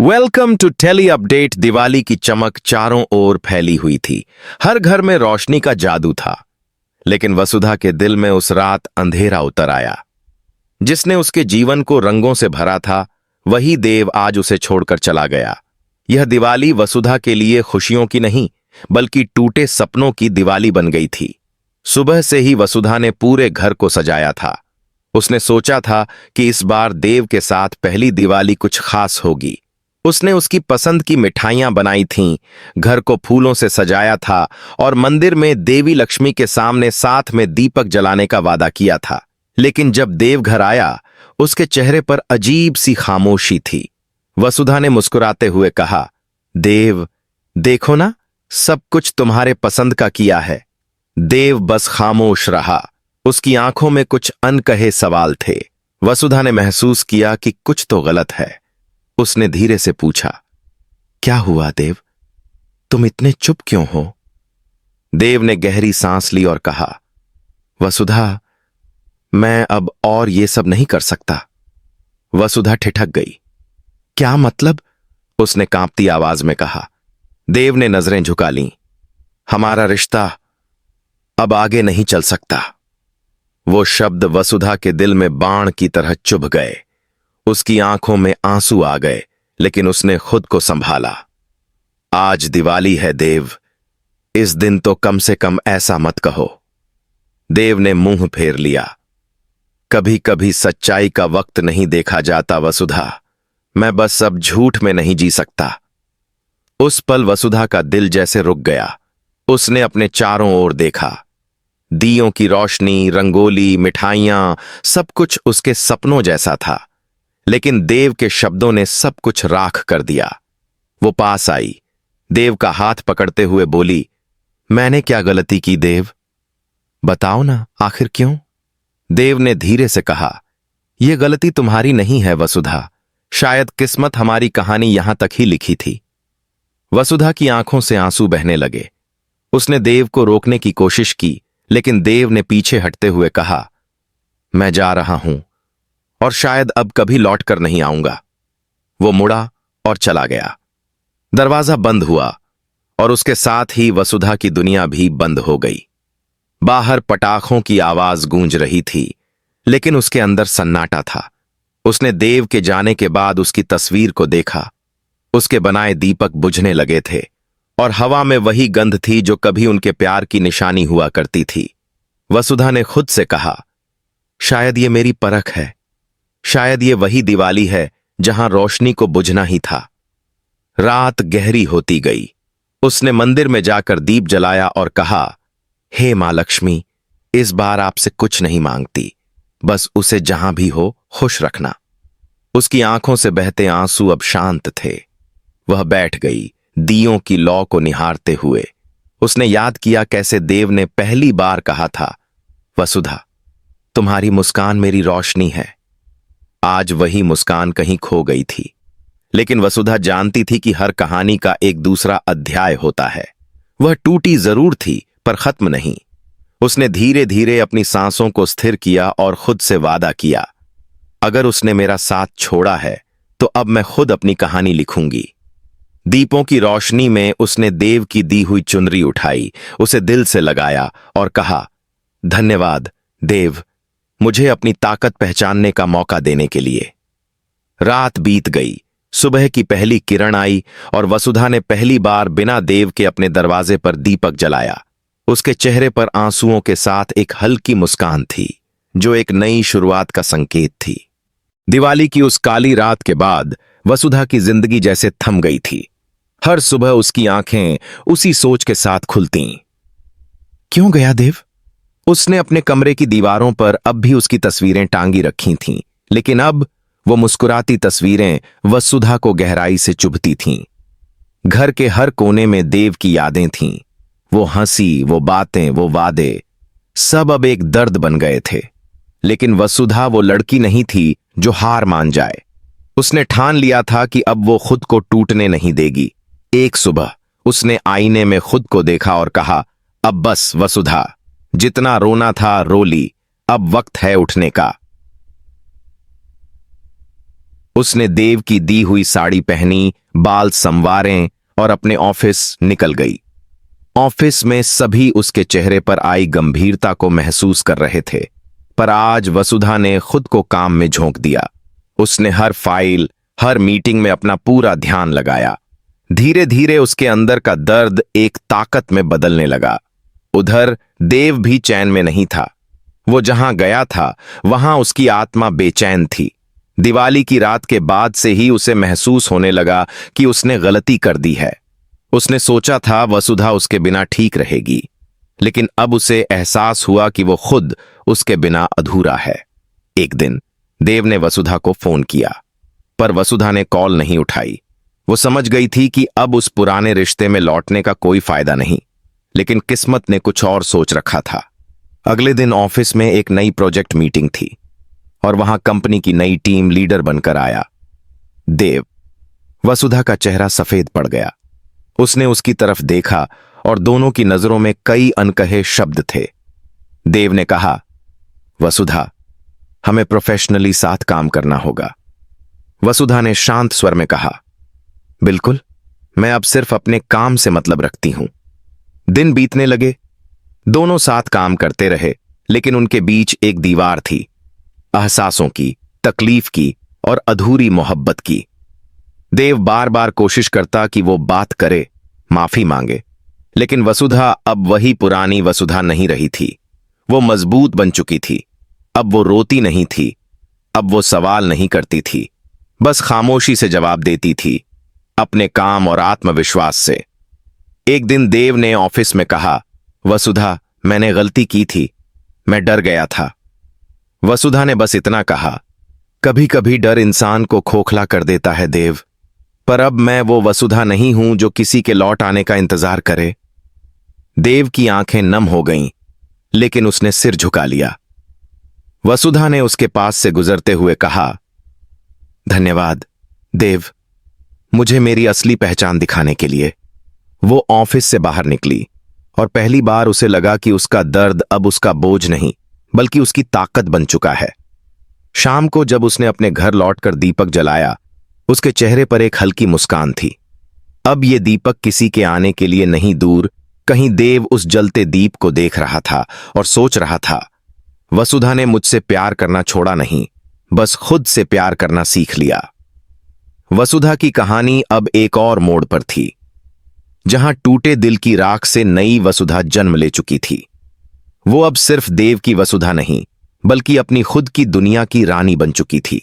Welcome to tele update. Diwali की चमक चारों ओर फैली हुई थी। हर घर में रोशनी का जादू था। लेकिन वसुधा के दिल में उस रात अंधेरा उतर आया। जिसने उसके जीवन को रंगों से भरा था, वही देव आज उसे छोड़कर चला गया। यह दिवाली वसुधा के लिए खुशियों की नहीं, बल्कि टूटे सपनों की दिवाली बन गई थी। सुबह से ही वसुधा ने पूरे घर को सजाया था। उसने सोचा था कि इस बार देव के साथ पहली दिवाली कुछ खास होगी। उसने उसकी पसंद की मिठाइयां बनाई थीं, घर को फूलों से सजाया था और मंदिर में देवी लक्ष्मी के सामने साथ में दीपक जलाने का वादा किया था। लेकिन जब देव घर आया, उसके चेहरे पर अजीब सी खामोशी थी। वसुधा ने मुस्कुराते हुए कहा, देव, देखो ना, सब कुछ तुम्हारे पसंद का किया है। देव बस खामोश रहा। उसकी आंखों में कुछ अनकहे सवाल थे। वसुधा ने महसूस किया कि कुछ तो गलत है। उसने धीरे से पूछा, क्या हुआ देव? तुम इतने चुप क्यों हो? देव ने गहरी सांस ली और कहा, वसुधा, मैं अब और ये सब नहीं कर सकता। वसुधा ठिठक गई। क्या मतलब? उसने कांपती आवाज में कहा। देव ने नजरें झुका लीं। हमारा रिश्ता अब आगे नहीं चल सकता। वो शब्द वसुधा के दिल में बाण की तरह चुभ गए। उसकी आंखों में आंसू आ गए, लेकिन उसने खुद को संभाला। आज दिवाली है देव, इस दिन तो कम से कम ऐसा मत कहो। देव ने मुंह फेर लिया। कभी कभी सच्चाई का वक्त नहीं देखा जाता वसुधा। मैं बस अब झूठ में नहीं जी सकता। उस पल वसुधा का दिल जैसे रुक गया। उसने अपने चारों ओर देखा। दियों की रोशनी, रंगोली, मिठाइयां, सब कुछ उसके सपनों जैसा था। लेकिन देव के शब्दों ने सब कुछ राख कर दिया। वो पास आई, देव का हाथ पकड़ते हुए बोली, मैंने क्या गलती की देव? बताओ ना, आखिर क्यों? देव ने धीरे से कहा, यह गलती तुम्हारी नहीं है वसुधा। शायद किस्मत हमारी कहानी यहां तक ही लिखी थी। वसुधा की आंखों से आंसू बहने लगे। उसने देव को रोकने की कोशिश की, लेकिन देव ने पीछे हटते हुए कहा, मैं जा रहा हूं और शायद अब कभी लौट कर नहीं आऊंगा। वो मुड़ा और चला गया। दरवाजा बंद हुआ और उसके साथ ही वसुधा की दुनिया भी बंद हो गई। बाहर पटाखों की आवाज गूंज रही थी, लेकिन उसके अंदर सन्नाटा था। उसने देव के जाने के बाद उसकी तस्वीर को देखा। उसके बनाए दीपक बुझने लगे थे और हवा में वही गंध थी जो कभी उनके प्यार की निशानी हुआ करती थी। वसुधा ने खुद से कहा, शायद ये मेरी परख है। शायद ये वही दिवाली है जहां रोशनी को बुझना ही था। रात गहरी होती गई। उसने मंदिर में जाकर दीप जलाया और कहा, हे मां लक्ष्मी, इस बार आपसे कुछ नहीं मांगती, बस उसे जहां भी हो खुश रखना। उसकी आंखों से बहते आंसू अब शांत थे। वह बैठ गई, दियों की लौ को निहारते हुए। उसने याद किया कैसे देव ने पहली बार कहा था, वसुधा, तुम्हारी मुस्कान मेरी रोशनी है। आज वही मुस्कान कहीं खो गई थी। लेकिन वसुधा जानती थी कि हर कहानी का एक दूसरा अध्याय होता है। वह टूटी जरूर थी, पर खत्म नहीं। उसने धीरे धीरे अपनी सांसों को स्थिर किया और खुद से वादा किया, अगर उसने मेरा साथ छोड़ा है तो अब मैं खुद अपनी कहानी लिखूंगी। दीपों की रोशनी में उसने देव की दी हुई चुनरी उठाई, उसे दिल से लगाया और कहा, धन्यवाद देव, मुझे अपनी ताकत पहचानने का मौका देने के लिए। रात बीत गई। सुबह की पहली किरण आई और वसुधा ने पहली बार बिना देव के अपने दरवाजे पर दीपक जलाया। उसके चेहरे पर आंसुओं के साथ एक हल्की मुस्कान थी, जो एक नई शुरुआत का संकेत थी। दिवाली की उस काली रात के बाद वसुधा की जिंदगी जैसे थम गई थी। हर सुबह उसकी आंखें उसी सोच के साथ खुलतीं। क्यों गया देव? उसने अपने कमरे की दीवारों पर अब भी उसकी तस्वीरें टांगी रखी थीं, लेकिन अब वो मुस्कुराती तस्वीरें वसुधा को गहराई से चुभती थीं। घर के हर कोने में देव की यादें थीं। वो हंसी, वो बातें, वो वादे, सब अब एक दर्द बन गए थे। लेकिन वसुधा वो लड़की नहीं थी जो हार मान जाए। उसने ठान लिया था कि अब वो खुद को टूटने नहीं देगी। एक सुबह उसने आईने में खुद को देखा और कहा, अब बस वसुधा, जितना रोना था रो ली, अब वक्त है उठने का। उसने देव की दी हुई साड़ी पहनी, बाल संवारे और अपने ऑफिस निकल गई। ऑफिस में सभी उसके चेहरे पर आई गंभीरता को महसूस कर रहे थे, पर आज वसुधा ने खुद को काम में झोंक दिया। उसने हर फाइल, हर मीटिंग में अपना पूरा ध्यान लगाया। धीरे धीरे उसके अंदर का दर्द एक ताकत में बदलने लगा। उधर देव भी चैन में नहीं था। वो जहां गया था वहां उसकी आत्मा बेचैन थी। दिवाली की रात के बाद से ही उसे महसूस होने लगा कि उसने गलती कर दी है। उसने सोचा था वसुधा उसके बिना ठीक रहेगी, लेकिन अब उसे एहसास हुआ कि वो खुद उसके बिना अधूरा है। एक दिन देव ने वसुधा को फोन किया, पर वसुधा ने कॉल नहीं उठाई। वो समझ गई थी कि अब उस पुराने रिश्ते में लौटने का कोई फायदा नहीं, लेकिन किस्मत ने कुछ और सोच रखा था। अगले दिन ऑफिस में एक नई प्रोजेक्ट मीटिंग थी और वहां कंपनी की नई टीम लीडर बनकर आया देव। वसुधा का चेहरा सफेद पड़ गया। उसने उसकी तरफ देखा और दोनों की नजरों में कई अनकहे शब्द थे। देव ने कहा, वसुधा, हमें प्रोफेशनली साथ काम करना होगा। वसुधा ने शांत स्वर में कहा, बिल्कुल, मैं अब सिर्फ अपने काम से मतलब रखती हूं। दिन बीतने लगे। दोनों साथ काम करते रहे, लेकिन उनके बीच एक दीवार थी, एहसासों की, तकलीफ की और अधूरी मोहब्बत की। देव बार बार कोशिश करता कि वो बात करे, माफी मांगे, लेकिन वसुधा अब वही पुरानी वसुधा नहीं रही थी। वो मजबूत बन चुकी थी। अब वो रोती नहीं थी, अब वो सवाल नहीं करती थी, बस खामोशी से जवाब देती थी, अपने काम और आत्मविश्वास से। एक दिन देव ने ऑफिस में कहा, वसुधा, मैंने गलती की थी, मैं डर गया था। वसुधा ने बस इतना कहा, कभी कभी डर इंसान को खोखला कर देता है देव, पर अब मैं वो वसुधा नहीं हूं जो किसी के लौट आने का इंतजार करे। देव की आंखें नम हो गईं, लेकिन उसने सिर झुका लिया। वसुधा ने उसके पास से गुजरते हुए कहा, धन्यवाद देव, मुझे मेरी असली पहचान दिखाने के लिए। वो ऑफिस से बाहर निकली और पहली बार उसे लगा कि उसका दर्द अब उसका बोझ नहीं, बल्कि उसकी ताकत बन चुका है। शाम को जब उसने अपने घर लौटकर दीपक जलाया, उसके चेहरे पर एक हल्की मुस्कान थी। अब ये दीपक किसी के आने के लिए नहीं, दूर कहीं देव उस जलते दीप को देख रहा था और सोच रहा था, वसुधा ने मुझसे प्यार करना छोड़ा नहीं, बस खुद से प्यार करना सीख लिया। वसुधा की कहानी अब एक और मोड़ पर थी, जहां टूटे दिल की राख से नई वसुधा जन्म ले चुकी थी। वो अब सिर्फ देव की वसुधा नहीं, बल्कि अपनी खुद की दुनिया की रानी बन चुकी थी।